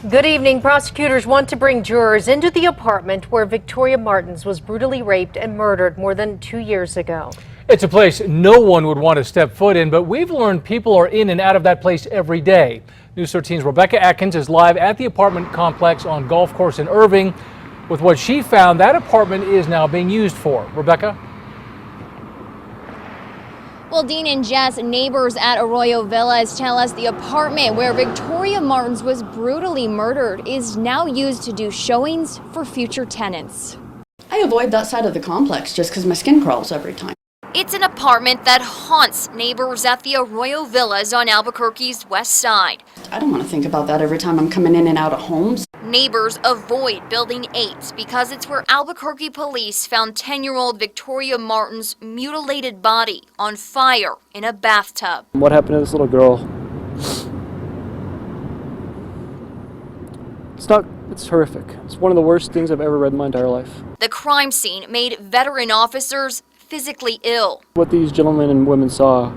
Good evening. Prosecutors want to bring jurors into the apartment where Victoria Martens was brutally raped and murdered more than 2 years ago. It's a place no one would want to step foot in, but we've learned people are in and out of that place every day. News 13's Rebecca Atkins is live at the apartment complex on Golf Course in Irving. With what she found, that apartment is now being used for. Rebecca? Well, Dean and Jess, neighbors at Arroyo Villas tell us the apartment where Victoria Martens was brutally murdered is now used to do showings for future tenants. I avoid that side of the complex just because my skin crawls every time. It's an apartment that haunts neighbors at the Arroyo Villas on Albuquerque's west side. I don't want to think about that every time I'm coming in and out of homes. Neighbors avoid Building 8 because it's where Albuquerque police found 10-year-old Victoria Martens' mutilated body on fire in a bathtub. What happened to this little girl? It's horrific. It's one of the worst things I've ever read in my entire life. The crime scene made veteran officers physically ill. What these gentlemen and women saw,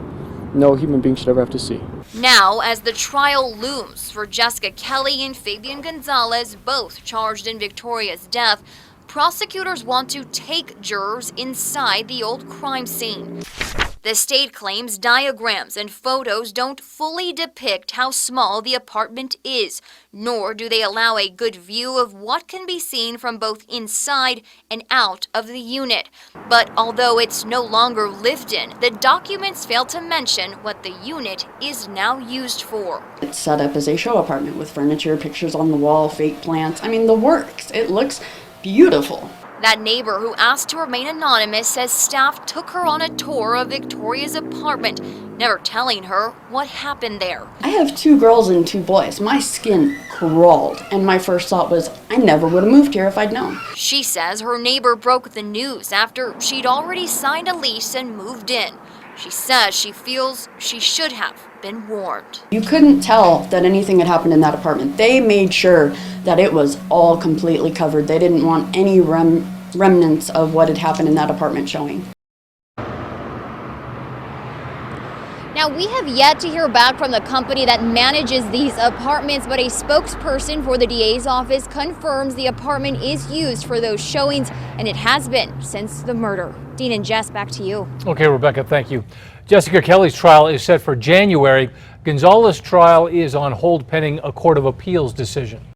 no human being should ever have to see. Now, as the trial looms for Jessica Kelly and Fabian Gonzalez, both charged in Victoria's death, prosecutors want to take jurors inside the old crime scene. The state claims diagrams and photos don't fully depict how small the apartment is, nor do they allow a good view of what can be seen from both inside and out of the unit. But although it's no longer lived in, the documents fail to mention what the unit is now used for. It's set up as a show apartment with furniture, pictures on the wall, fake plants. I mean, the works. It looks beautiful. That neighbor who asked to remain anonymous says staff took her on a tour of Victoria's apartment, never telling her what happened there. I have 2 girls and 2 boys. My skin crawled, and my first thought was, I never would have moved here if I'd known. She says her neighbor broke the news after she'd already signed a lease and moved in. She says she feels she should have been warned. You couldn't tell that anything had happened in that apartment. They made sure that it was all completely covered. They didn't want any remnants of what had happened in that apartment showing. Now, we have yet to hear back from the company that manages these apartments, but a spokesperson for the DA's office confirms the apartment is used for those showings, and it has been since the murder. Dean and Jess, back to you. Okay, Rebecca, thank you. Jessica Kelly's trial is set for January. Gonzalez's trial is on hold pending a Court of Appeals decision.